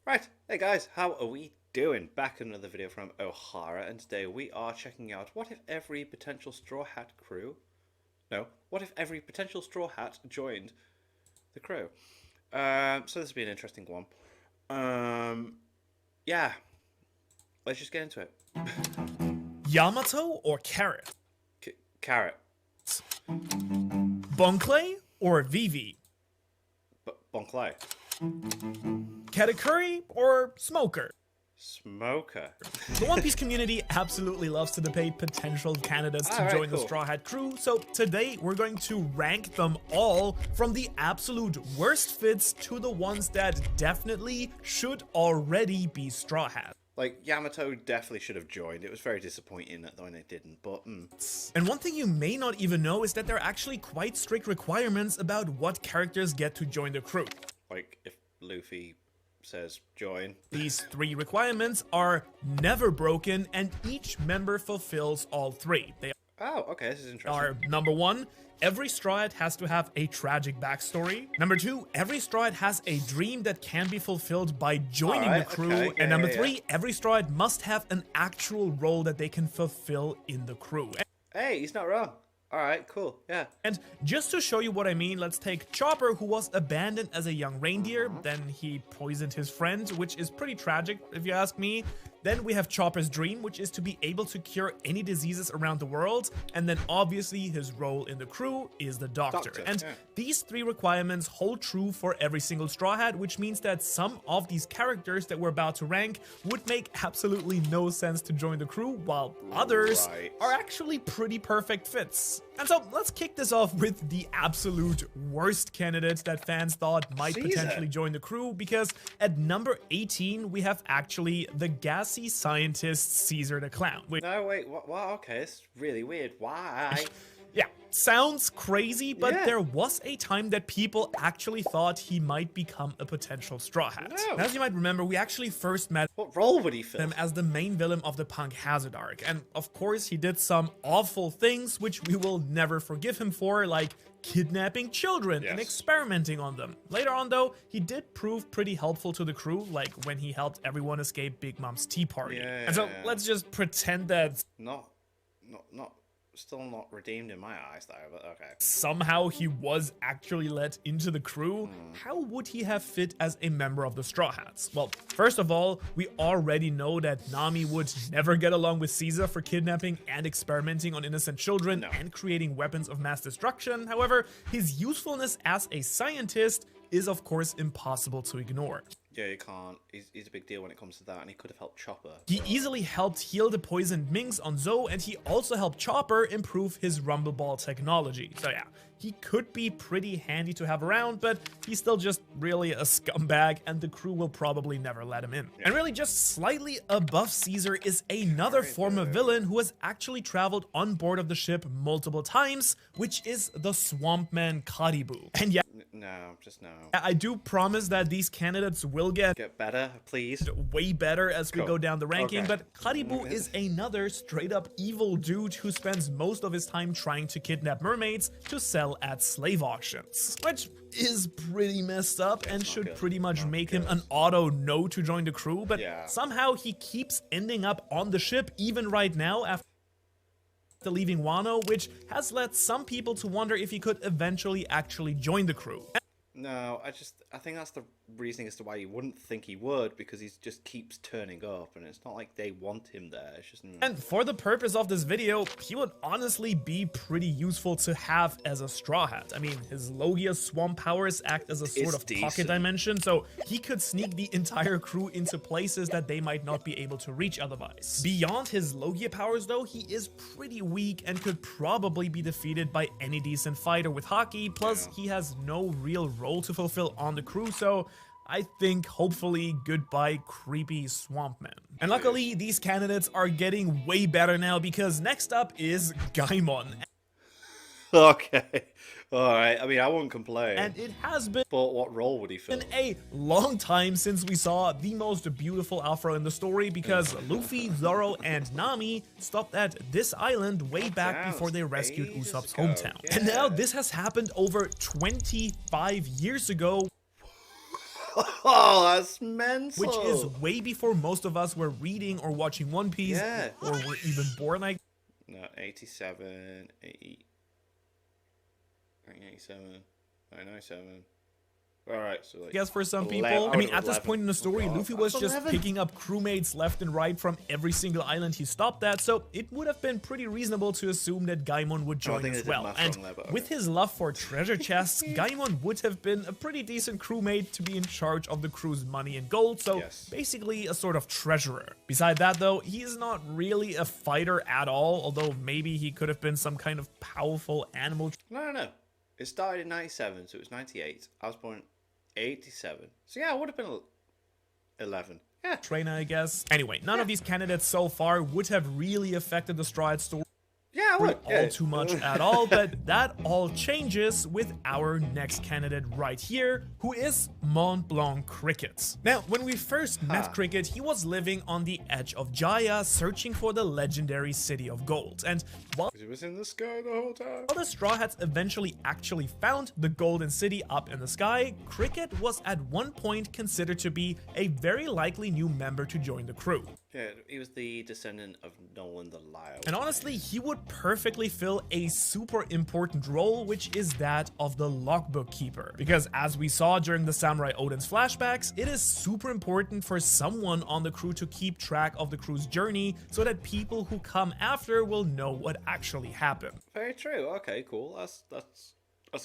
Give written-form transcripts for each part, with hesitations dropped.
Right, hey guys, how are we doing? Back in another video from O'Hara, and today we are checking out what if every potential Straw Hat crew... No, what if every potential Straw Hat joined the crew? So this will be an interesting one. Yeah, let's just get into it. Yamato or Carrot? Carrot. Bunkley or Vivi? Bonklai. Katakuri or Smoker? Smoker. The One Piece community absolutely loves to debate potential candidates to join the Straw Hat crew, so today we're going to rank them all from the absolute worst fits to the ones that definitely should already be Straw Hat. Like, Yamato definitely should have joined. It was very disappointing when it didn't, but... And one thing you may not even know is that there are actually quite strict requirements about what characters get to join the crew. Like, if Luffy says join. These three requirements are never broken, and each member fulfills all three. They Oh, okay, this is interesting. are, number one, every Straw Hat has to have a tragic backstory. Number two, every Straw Hat has a dream that can be fulfilled by joining the crew. Okay, and number three, every Straw Hat must have an actual role that they can fulfill in the crew. Hey, he's not wrong. Alright, cool, yeah. And just to show you what I mean, let's take Chopper, who was abandoned as a young reindeer. Then he poisoned his friend, which is pretty tragic, if you ask me. Then we have Chopper's dream, which is to be able to cure any diseases around the world. And then obviously his role in the crew is the doctor. And these three requirements hold true for every single Straw Hat, which means that some of these characters that we're about to rank would make absolutely no sense to join the crew, while others are actually pretty perfect fits. And so let's kick this off with the absolute worst candidates that fans thought might potentially join the crew, because at number 18 we have actually the gassy scientist Caesar the Clown. No, wait, what? Okay, it's really weird. Why? Yeah, sounds crazy, but there was a time that people actually thought he might become a potential Straw Hat. And as you might remember, we actually first met What role would he fill? him as the main villain of the Punk Hazard arc. And of course, he did some awful things, which we will never forgive him for, like kidnapping children and experimenting on them. Later on, though, he did prove pretty helpful to the crew, like when he helped everyone escape Big Mom's tea party. And so let's just pretend that Still not redeemed in my eyes, though, but okay. Somehow he was actually let into the crew. How would he have fit as a member of the Straw Hats? Well, first of all, we already know that Nami would never get along with Caesar for kidnapping and experimenting on innocent children and creating weapons of mass destruction. However, his usefulness as a scientist is of course impossible to ignore. Yeah, you can't. He's a big deal when it comes to that, and he could have helped Chopper. He easily helped heal the poisoned Minks on Zoe, and he also helped Chopper improve his Rumble Ball technology. So yeah, he could be pretty handy to have around, but he's still just really a scumbag, and the crew will probably never let him in. And really just slightly above Caesar is another former villain who has actually traveled on board of the ship multiple times, which is the Swamp Man Karibu. And yeah, No, just no. I do promise that these candidates will get better, please. way better as we go down the ranking, but Karibu is another straight up evil dude who spends most of his time trying to kidnap mermaids to sell at slave auctions, which is pretty messed up and should pretty much make him an auto no to join the crew, but somehow he keeps ending up on the ship even right now after leaving Wano, which has led some people to wonder if he could eventually actually join the crew. No, I think that's the reasoning as to why you wouldn't think he would, because he just keeps turning up, and it's not like they want him there. It's just... And for the purpose of this video, he would honestly be pretty useful to have as a Straw Hat. I mean, his Logia swamp powers act as a sort of pocket dimension, so he could sneak the entire crew into places that they might not be able to reach otherwise. Beyond his Logia powers, though, he is pretty weak and could probably be defeated by any decent fighter with Haki, plus he has no real role to fulfill on the crew, so I think hopefully goodbye creepy swamp man. And luckily these candidates are getting way better now, because next up is Gaimon. Okay, alright, I mean, I won't complain. And it has been what role would he fill? a long time since we saw the most beautiful Afro in the story, because Luffy, Zoro, and Nami stopped at this island way back before they rescued Usopp's hometown. And now this has happened over 25 years ago. Oh, that's mental. which is way before most of us were reading or watching One Piece, Yeah. or were even born, I No, 87, 80, 87, 97. Alright, so like... guess for some 11 people. I mean, out of at this 11. point in the story, Oh, Luffy was that's just 11. picking up crewmates left and right from every single island he stopped at, so it would have been pretty reasonable to assume that Gaimon would join think as they did well. math And wrong there, but with his love for treasure chests, Gaimon would have been a pretty decent crewmate to be in charge of the crew's money and gold, so Yes. basically a sort of treasurer. Beside that though, he is not really a fighter at all, although maybe he could have been some kind of powerful animal No. It started in 97, so it was 98. I was born in 87. So yeah, it would have been 11. Yeah. trainer, I guess. Anyway, none of these candidates so far would have really affected the Straw Hat story Yeah, I would. all too much at all, but that all changes with our next candidate right here, who is Mont Blanc Cricket. Now, when we first met Cricket, he was living on the edge of Jaya, searching for the legendary City of Gold, and while It was in the sky the whole time. the Straw Hats eventually actually found the Golden City up in the sky, Cricket was at one point considered to be a very likely new member to join the crew. Yeah, he was the descendant of Nolan the Liar. And honestly, he would perfectly fill a super important role, which is that of the logbook keeper. Because as we saw during the Samurai Odin's flashbacks, it is super important for someone on the crew to keep track of the crew's journey so that people who come after will know what actually happened. Very true. Okay, cool. That's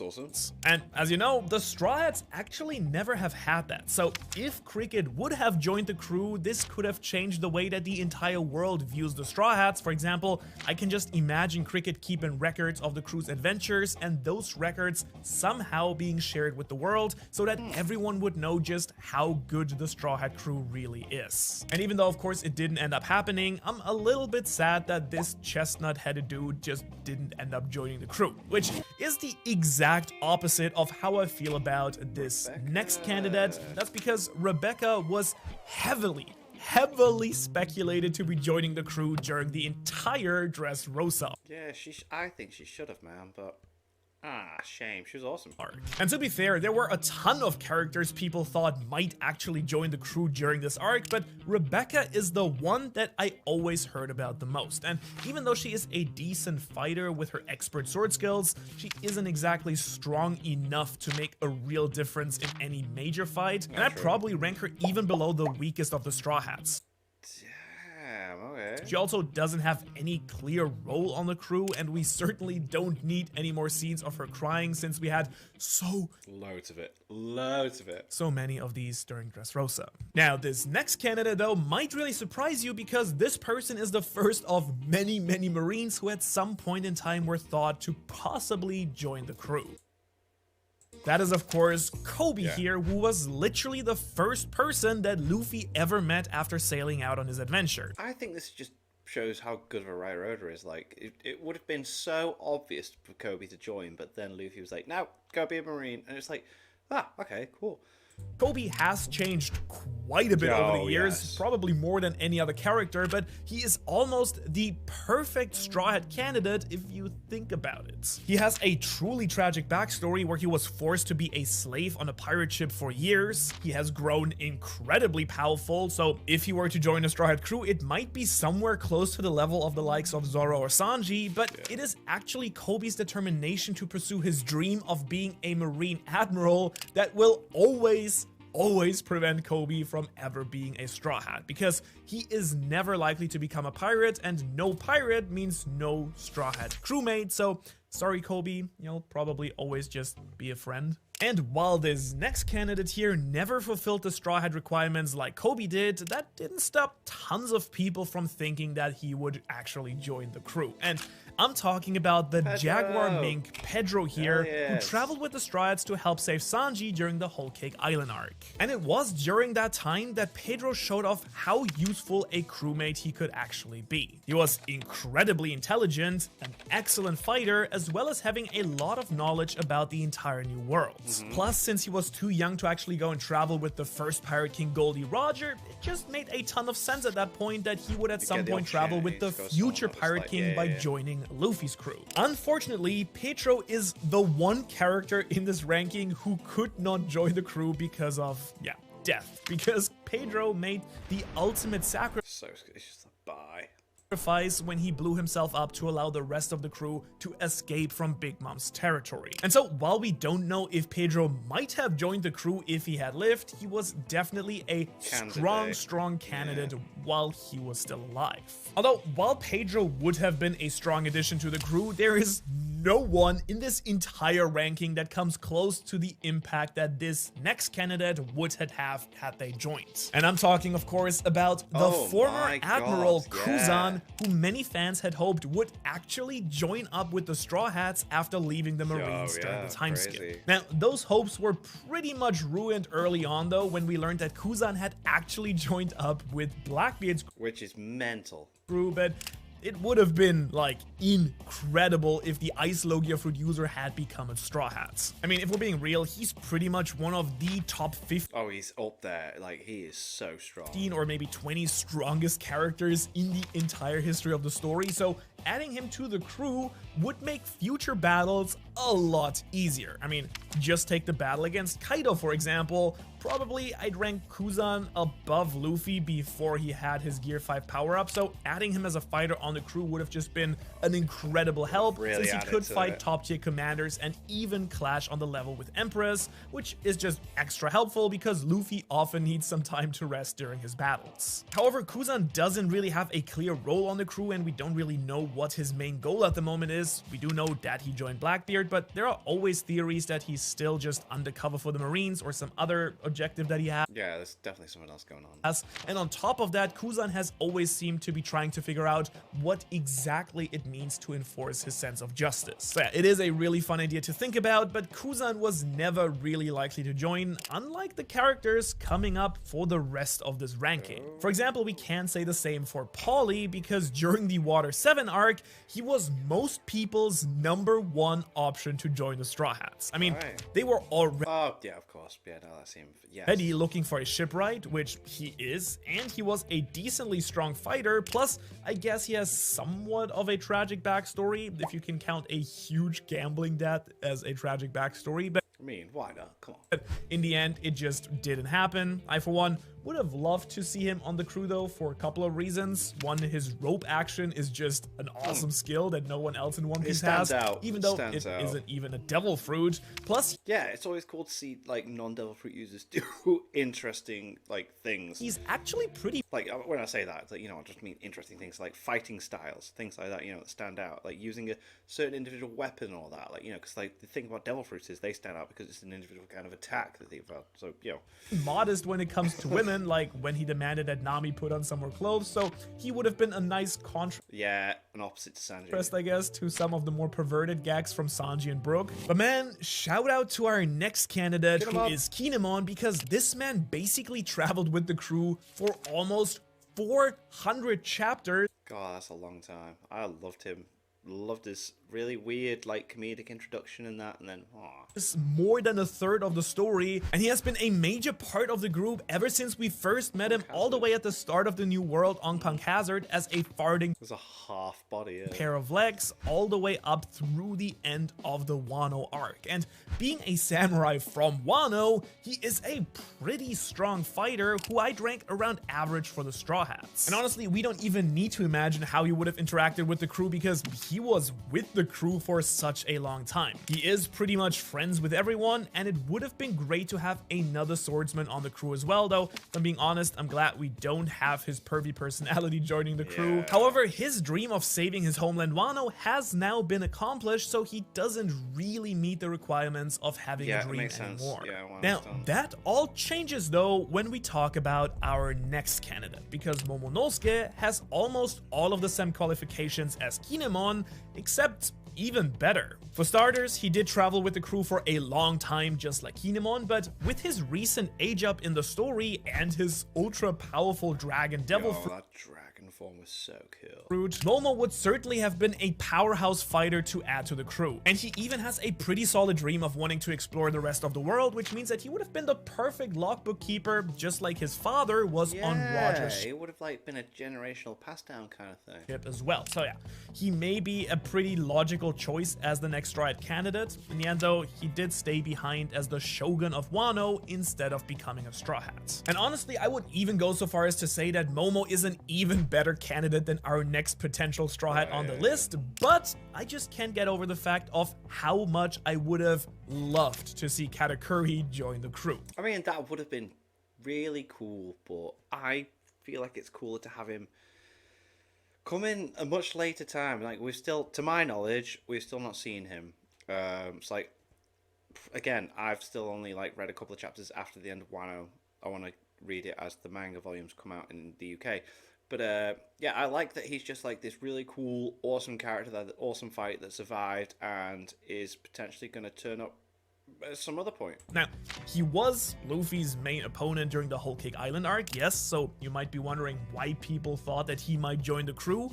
awesome. And as you know, the Straw Hats actually never have had that. So if Cricket would have joined the crew, this could have changed the way that the entire world views the Straw Hats. For example, I can just imagine Cricket keeping records of the crew's adventures and those records somehow being shared with the world so that everyone would know just how good the Straw Hat crew really is. And even though of course it didn't end up happening, I'm a little bit sad that this chestnut-headed dude just didn't end up joining the crew, which is the exact opposite of how I feel about this next candidate. That's because Rebecca was heavily speculated to be joining the crew during the entire Dressrosa Yeah, I think she should have, man, but shame. She was awesome. arc. And to be fair, there were a ton of characters people thought might actually join the crew during this arc, but Rebecca is the one that I always heard about the most. And even though she is a decent fighter with her expert sword skills, she isn't exactly strong enough to make a real difference in any major fight, and I'd probably rank her even below the weakest of the Straw Hats. Damn, okay. She also doesn't have any clear role on the crew, and we certainly don't need any more scenes of her crying since we had Loads of it. Loads of it. so many of these during Dressrosa. Now, this next candidate though might really surprise you because this person is the first of many Marines who at some point in time were thought to possibly join the crew. That is, of course, Kobe here, who was literally the first person that Luffy ever met after sailing out on his adventure. I think this just shows how good of a writer Oda is. Like, it would have been so obvious for Kobe to join, but then Luffy was like, no, go be a Marine. And it's like, okay, cool. Kobe has changed quite a bit over the years, yes. probably more than any other character, but he is almost the perfect Straw Hat candidate if you think about it. He has a truly tragic backstory where he was forced to be a slave on a pirate ship for years. He has grown incredibly powerful, so if he were to join a Straw Hat crew, it might be somewhere close to the level of the likes of Zoro or Sanji, but it is actually Kobe's determination to pursue his dream of being a Marine Admiral that will always prevent Kobe from ever being a Straw Hat, because he is never likely to become a pirate, and no pirate means no Straw Hat crewmate, so sorry Kobe, you'll probably always just be a friend. And while this next candidate here never fulfilled the Straw Hat requirements like Kobe did, that didn't stop tons of people from thinking that he would actually join the crew. And I'm talking about the Jaguar Mink Pedro here, who traveled with the Straw Hats to help save Sanji during the Whole Cake Island arc. And it was during that time that Pedro showed off how useful a crewmate he could actually be. He was incredibly intelligent, an excellent fighter, as well as having a lot of knowledge about the entire new world. Plus, since he was too young to actually go and travel with the first Pirate King Goldie Roger, it just made a ton of sense at that point that he would at some point travel with the future Pirate King by joining Luffy's crew. Unfortunately, Pedro is the one character in this ranking who could not join the crew because of, death, because Pedro made the ultimate sacrifice So it's just a bye. when he blew himself up to allow the rest of the crew to escape from Big Mom's territory. And so while we don't know if Pedro might have joined the crew if he had lived, he was definitely a strong candidate while he was still alive. Although while Pedro would have been a strong addition to the crew, there is no one in this entire ranking that comes close to the impact that this next candidate would have had they joined. And I'm talking, of course, about the former Admiral Kuzan, who many fans had hoped would actually join up with the Straw Hats after leaving the Marines during the time skip. Now, those hopes were pretty much ruined early on, though, when we learned that Kuzan had actually joined up with Blackbeard's, which is mental, crew, but it would have been, like, incredible if the Ice Logia Fruit user had become a Straw Hat. I mean, if we're being real, he's pretty much one of the top 15. Oh, he's up there. Like, he is so strong. 15 or maybe 20 strongest characters in the entire history of the story, so adding him to the crew would make future battles a lot easier. I mean, just take the battle against Kaido, for example. Probably I'd rank Kuzan above Luffy before he had his Gear 5 power-up, so adding him as a fighter on the crew would have just been an incredible help, since he could fight top-tier commanders and even clash on the level with Empress, which is just extra helpful because Luffy often needs some time to rest during his battles. However, Kuzan doesn't really have a clear role on the crew, and we don't really know what his main goal at the moment is. We do know that he joined Blackbeard, but there are always theories that he's still just undercover for the Marines or some other objective that he has. Yeah, there's definitely something else going on. And on top of that, Kuzan has always seemed to be trying to figure out what exactly it means to enforce his sense of justice. So yeah, it is a really fun idea to think about, but Kuzan was never really likely to join, unlike the characters coming up for the rest of this ranking. For example, we can say the same for Paulie, because during the Water 7 arc, he was most people's #1 option to join the Straw Hats. I mean, they were already yeah, of course. Yeah, no, that's him. Yes. Looking for a shipwright, which he is, and he was a decently strong fighter, plus I guess he has somewhat of a tragic backstory, if you can count a huge gambling debt as a tragic backstory. But I mean, why not? Come on. But in the end, it just didn't happen. I, for one, would have loved to see him on the crew, though, for a couple of reasons. One, his rope action is just an awesome skill that no one else in One Piece has, even though it isn't even a devil fruit. Plus, yeah, it's always cool to see, like, non-devil fruit users do interesting, like, things. He's actually pretty... Like, when I say that, like, you know, I just mean interesting things, like fighting styles, things like that, you know, that stand out. Like, using a certain individual weapon and all that, like, you know, because, like, the thing about devil fruits is they stand out because it's an individual kind of attack that they've got. So, you know. Modest when it comes to women, like when he demanded that Nami put on some more clothes, so he would have been a nice contrast. Yeah, an opposite to Sanji. I guess, to some of the more perverted gags from Sanji and Brook. But man, shout out to our next candidate, who is Kinemon, because this man basically traveled with the crew for almost 400 chapters. God, that's a long time. I loved him. Loved his really weird, like, comedic introduction and that, and then, It's more than a third of the story, and he has been a major part of the group ever since we first met him all the way at the start of the New World on Punk Hazard as a farting there's a half body, pair of legs, all the way up through the end of the Wano arc. And being a samurai from Wano, he is a pretty strong fighter who I'd rank around average for the Straw Hats. And honestly, we don't even need to imagine how he would have interacted with the crew, because he was with the crew for such a long time. He is pretty much friends with everyone, and it would have been great to have another swordsman on the crew as well, though if I'm being honest, I'm glad we don't have his pervy personality joining the crew. Yeah. However, his dream of saving his homeland Wano has now been accomplished, so he doesn't really meet the requirements of having a dream anymore. Now, that all changes though when we talk about our next candidate, because Momonosuke has almost all of the same qualifications as Kinemon, except even better. For starters, he did travel with the crew for a long time, just like Kinemon, but with his recent age up in the story and his ultra powerful dragon devil fruit, dragon form was so cool. Momo would certainly have been a powerhouse fighter to add to the crew. And he even has a pretty solid dream of wanting to explore the rest of the world, which means that he would have been the perfect logbook keeper, just like his father was on Roger's it would have like been a generational pass down kind of thing ship as well. So yeah, he may be a pretty logical choice as the next Straw Hat candidate. In the end though, he did stay behind as the Shogun of Wano instead of becoming a Straw Hat. And honestly, I would even go so far as to say that Momo is an even better candidate than our next potential Straw Hat on the list, but I just can't get over the fact of how much I would have loved to see Katakuri join the crew. I mean, that would have been really cool, but I feel like it's cooler to have him come in a much later time. Like, we've still, to my knowledge, we've still not seen him. It's like, again, I've still only like read a couple of chapters after the end of Wano. I want to read it as the manga volumes come out in the UK. But yeah, I like that he's just like this really cool, awesome character, that awesome fight that survived and is potentially going to turn up at some other point. Now, he was Luffy's main opponent during the Whole Cake Island arc, yes, so you might be wondering why people thought that he might join the crew.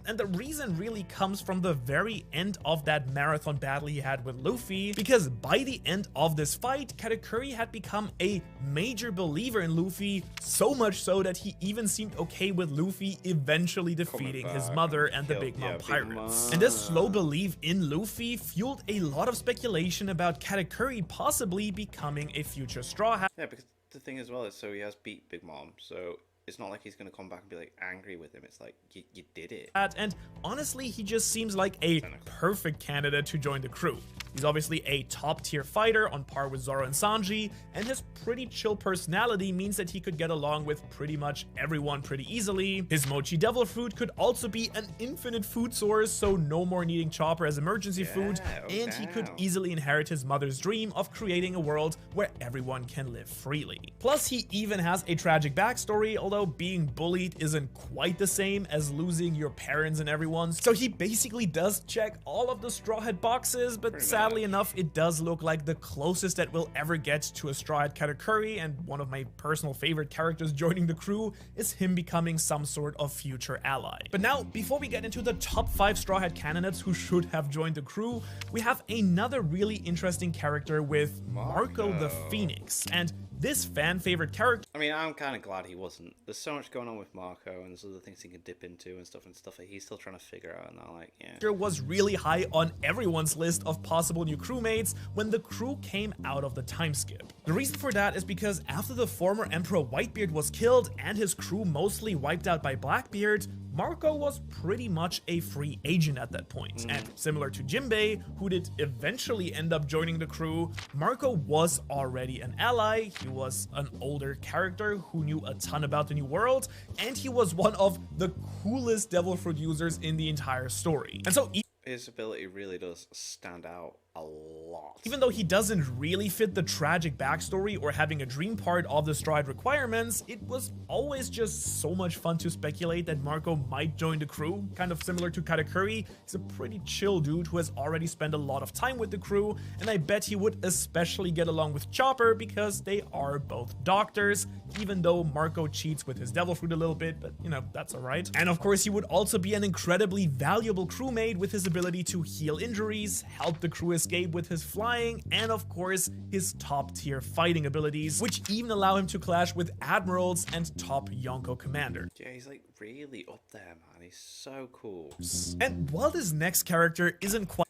And the reason really comes from the very end of that marathon battle he had with Luffy, because by the end of this fight, Katakuri had become a major believer in Luffy, so much so that he even seemed okay with Luffy eventually defeating his mother and the Big Mom pirates. And this slow belief in Luffy fueled a lot of speculation about Katakuri possibly becoming a future Straw Hat. Yeah, because the thing as well is, so he has beat Big Mom, so it's not like he's going to come back and be like angry with him. It's like, you did it. And honestly, he just seems like a perfect candidate to join the crew. He's obviously a top tier fighter on par with Zoro and Sanji, and his pretty chill personality means that he could get along with pretty much everyone pretty easily. His mochi devil fruit could also be an infinite food source, so no more needing Chopper as emergency food, and he could easily inherit his mother's dream of creating a world where everyone can live freely. Plus, he even has a tragic backstory, although being bullied isn't quite the same as losing your parents and everyone, so he basically does check all of the Straw Hat boxes, but sadly enough, it does look like the closest that we'll ever get to a Straw Hat Katakuri, and one of my personal favorite characters joining the crew is him becoming some sort of future ally. But now, before we get into the top 5 Straw Hat candidates who should have joined the crew, we have another really interesting character with Marco the Phoenix, and this fan favorite character. I mean, I'm kind of glad he wasn't. There's so much going on with Marco, and there's other things he can dip into and stuff that he's still trying to figure out. And I'm like, yeah. Was really high on everyone's list of possible new crewmates when the crew came out of the time skip. The reason for that is because after the former Emperor Whitebeard was killed and his crew mostly wiped out by Blackbeard, Marco was pretty much a free agent at that point. And similar to Jinbei, who did eventually end up joining the crew, Marco was already an ally, he was an older character who knew a ton about the new world, and he was one of the coolest devil fruit users in the entire story. And so his ability really does stand out a lot. Even though he doesn't really fit the tragic backstory or having a dream part of the Straw Hat requirements, it was always just so much fun to speculate that Marco might join the crew. Kind of similar to Katakuri, he's a pretty chill dude who has already spent a lot of time with the crew, and I bet he would especially get along with Chopper because they are both doctors, even though Marco cheats with his devil fruit a little bit, but you know, that's alright. And of course, he would also be an incredibly valuable crewmate with his ability to heal injuries, help the crew escape with his flying, and of course his top tier fighting abilities, which even allow him to clash with admirals and top Yonko commander. Yeah, he's like really up there, man. He's so cool. And while this next character isn't quite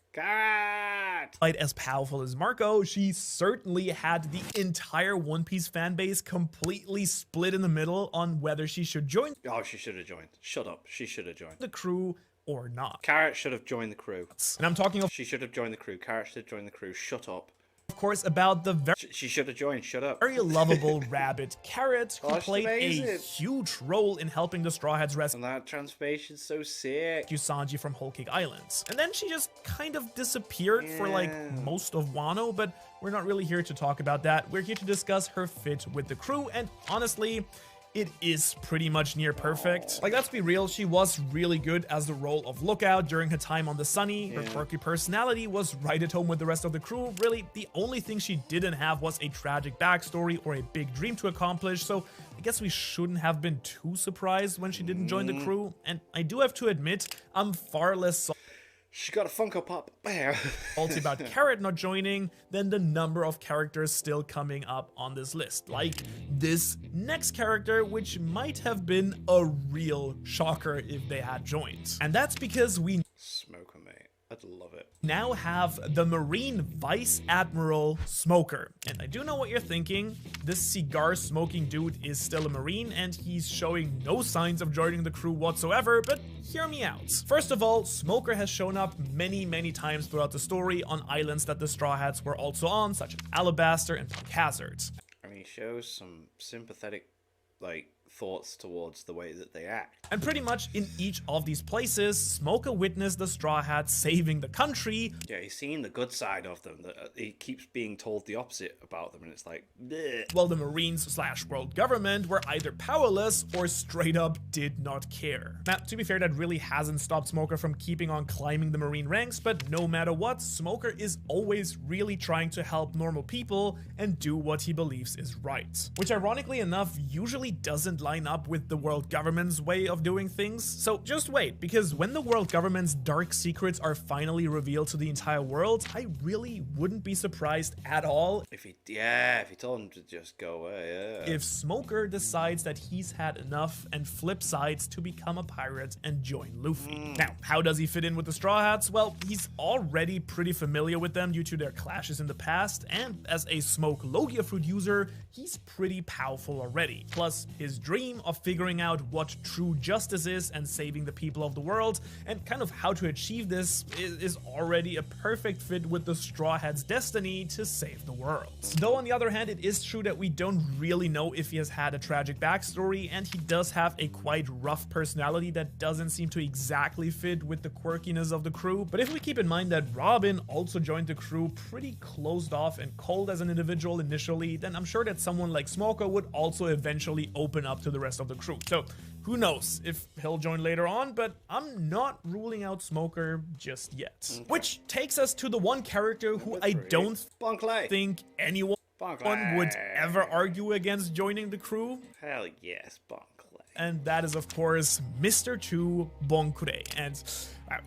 as powerful as Marco, she certainly had the entire One Piece fan base completely split in the middle on whether she should join. Oh, she should have joined. Shut up. She should have joined the crew or not. Carrot should have joined the crew. And I'm talking of she should have joined the crew. Carrot should have joined the crew. Shut up. Of course, about the she should have joined. Shut up. Very lovable rabbit Carrot, who played a huge role in helping the Straw Hats rescue. And that transformation's so sick. Sanji from Whole Cake Islands. And then she just kind of disappeared for like most of Wano, but we're not really here to talk about that. We're here to discuss her fit with the crew, and honestly, it is pretty much near perfect. Like, let's be real, she was really good as the role of Lookout during her time on the Sunny. Her quirky personality was right at home with the rest of the crew. Really, the only thing she didn't have was a tragic backstory or a big dream to accomplish, so I guess we shouldn't have been too surprised when she didn't join the crew. And I do have to admit, I'm far less She got a Funko Pop. salty about Carrot not joining than the number of characters still coming up on this list. Like this next character, which might have been a real shocker if they had joined. And that's because we Smoker, mate. I'd love it. now have the Marine Vice Admiral Smoker. And I do know what you're thinking. This cigar smoking dude is still a Marine and he's showing no signs of joining the crew whatsoever, but hear me out. First of all, Smoker has shown up many times throughout the story on islands that the Straw Hats were also on, such as Alabaster and Punk Hazard. I mean, he shows some sympathetic, like, thoughts towards the way that they act. And pretty much in each of these places, Smoker witnessed the Straw Hats saving the country. Yeah, he's seen the good side of them. That he keeps being told the opposite about them, and it's like, bleh. While the Marines/world government were either powerless or straight up did not care. Now, to be fair, that really hasn't stopped Smoker from keeping on climbing the Marine ranks, but no matter what, Smoker is always really trying to help normal people and do what he believes is right. Which ironically enough, usually doesn't line up with the world government's way of doing things. So just wait, because when the world government's dark secrets are finally revealed to the entire world, I really wouldn't be surprised at all If he told him to just go away, yeah. if Smoker decides that he's had enough and flips sides to become a pirate and join Luffy. Now, how does he fit in with the Straw Hats? Well, he's already pretty familiar with them due to their clashes in the past, and as a Smoke Logia fruit user, he's pretty powerful already. Plus, his dream of figuring out what true justice is and saving the people of the world, and kind of how to achieve this, is already a perfect fit with the Straw Hat's destiny to save the world. Though on the other hand, it is true that we don't really know if he has had a tragic backstory, and he does have a quite rough personality that doesn't seem to exactly fit with the quirkiness of the crew. But if we keep in mind that Robin also joined the crew pretty closed off and cold as an individual initially, then I'm sure that someone like Smoker would also eventually open up to the rest of the crew. So who knows if he'll join later on, but I'm not ruling out Smoker just yet. Okay. Which takes us to the one character who I don't think anyone would ever argue against joining the crew. Hell yes, Bonkley. And that is, of course, Mr. 2 Bonkure. And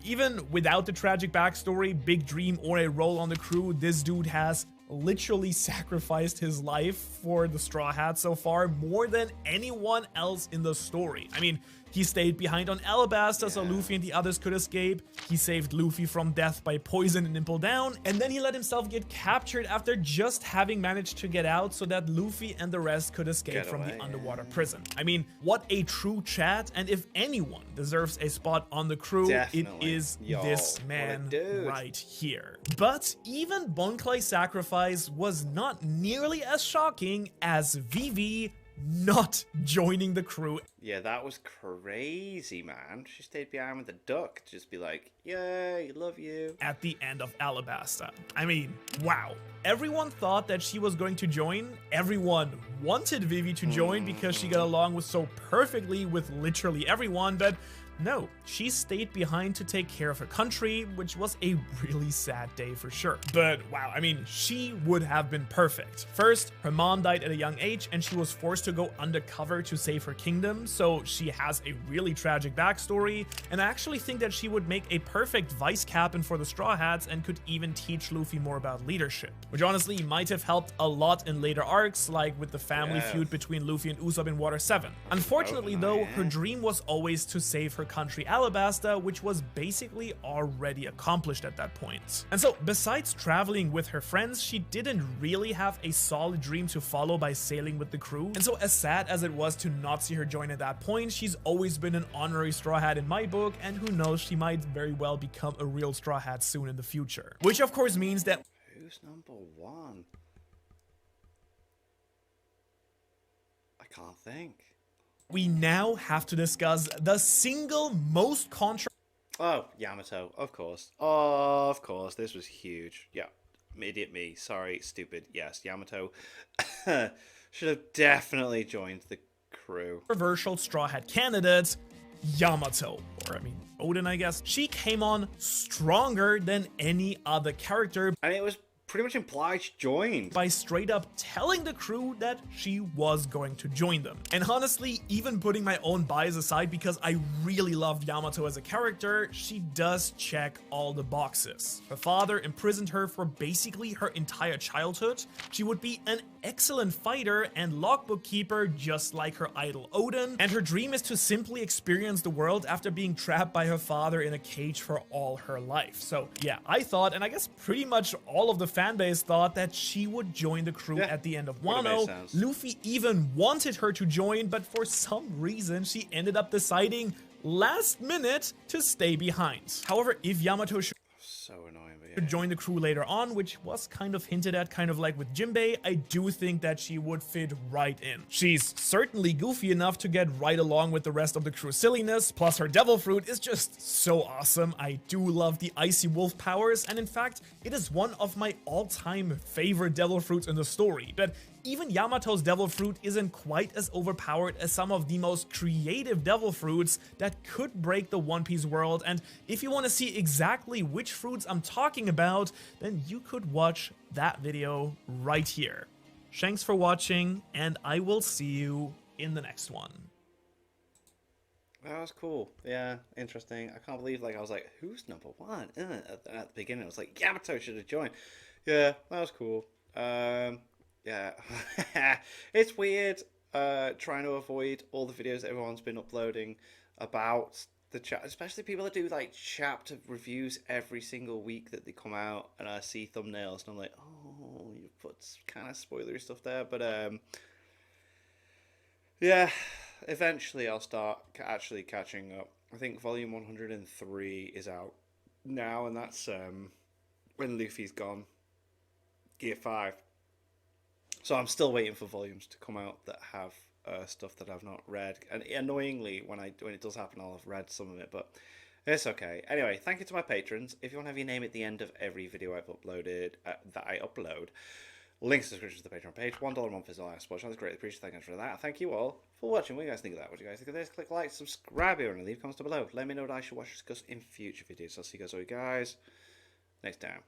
even without the tragic backstory, big dream, or a role on the crew, this dude has literally sacrificed his life for the Straw Hats so far, more than anyone else in the story. I mean, he stayed behind on Alabaster so Luffy and the others could escape. He saved Luffy from death by poison and Impel Down, and then he let himself get captured after just having managed to get out so that Luffy and the rest could escape from the underwater prison. I mean, what a true chat, and if anyone deserves a spot on the crew, it is this man right here. But even Bonklei's sacrifice was not nearly as shocking as Vivi not joining the crew. Yeah, that was crazy, man. She stayed behind with the duck to just be like, yay, love you. At the end of Alabasta. I mean, wow. Everyone thought that she was going to join. Everyone wanted Vivi to join because she got along with so perfectly with literally everyone, but no, she stayed behind to take care of her country, which was a really sad day for sure. But wow, I mean, she would have been perfect. First, her mom died at a young age and she was forced to go undercover to save her kingdom, so she has a really tragic backstory, and I actually think that she would make a perfect vice captain for the Straw Hats and could even teach Luffy more about leadership, which honestly might have helped a lot in later arcs, like with the family feud between Luffy and Usopp in Water 7. Unfortunately though, her dream was always to save her country Alabasta, which was basically already accomplished at that point. And so, besides traveling with her friends, she didn't really have a solid dream to follow by sailing with the crew. And so, as sad as it was to not see her join at that point, she's always been an honorary Straw Hat in my book, and who knows, she might very well become a real Straw Hat soon in the future. Which of course means that who's number one? I can't think. We now have to discuss the single most Oh, Yamato, of course. Oh, of course, this was huge. Yeah, idiot me. Sorry, stupid. Yes, Yamato should have definitely joined the crew. Controversial Straw Hat candidate, Yamato. Or, I mean, Odin, I guess. She came on stronger than any other character. And it was pretty much implied she joined. By straight up telling the crew that she was going to join them. And honestly, even putting my own bias aside, because I really love Yamato as a character, she does check all the boxes. Her father imprisoned her for basically her entire childhood. She would be an excellent fighter and logbook keeper just like her idol Odin, and her dream is to simply experience the world after being trapped by her father in a cage for all her life. So yeah, I thought, and I guess pretty much all of the fanbase thought, that she would join the crew at the end of Wano. Luffy even wanted her to join, but for some reason she ended up deciding last minute to stay behind. However, if Yamato should so annoying, but to join the crew later on, which was kind of hinted at, kind of like with Jinbei, I do think that she would fit right in. She's certainly goofy enough to get right along with the rest of the crew's silliness, plus her devil fruit is just so awesome. I do love the icy wolf powers, and in fact, it is one of my all-time favorite devil fruits in the story. But even Yamato's devil fruit isn't quite as overpowered as some of the most creative devil fruits that could break the One Piece world, and if you want to see exactly which fruits I'm talking about, then you could watch that video right here. Thanks for watching, and I will see you in the next one. That was cool. Yeah, interesting. I can't believe, like, I was like, who's number one? At the beginning, I was like, Yamato should have joined. Yeah, that was cool. Yeah, it's weird trying to avoid all the videos that everyone's been uploading about the chat, especially people that do like chapter reviews every single week that they come out, and I see thumbnails and I'm like, oh, you put kind of spoilery stuff there. But yeah, eventually I'll start actually catching up. I think volume 103 is out now, and that's when Luffy's gone, Gear 5. So I'm still waiting for volumes to come out that have stuff that I've not read. And annoyingly, when it does happen, I'll have read some of it, but it's okay. Anyway, thank you to my patrons. If you want to have your name at the end of every video I've uploaded, links to the description to the Patreon page. $1 a month is all I ask for. That's greatly appreciated. Thank you for that. Thank you all for watching. What do you guys think of that? What do you guys think of this? Click like, subscribe here, and leave comments down below. Let me know what I should watch or discuss in future videos. I'll see you guys next time.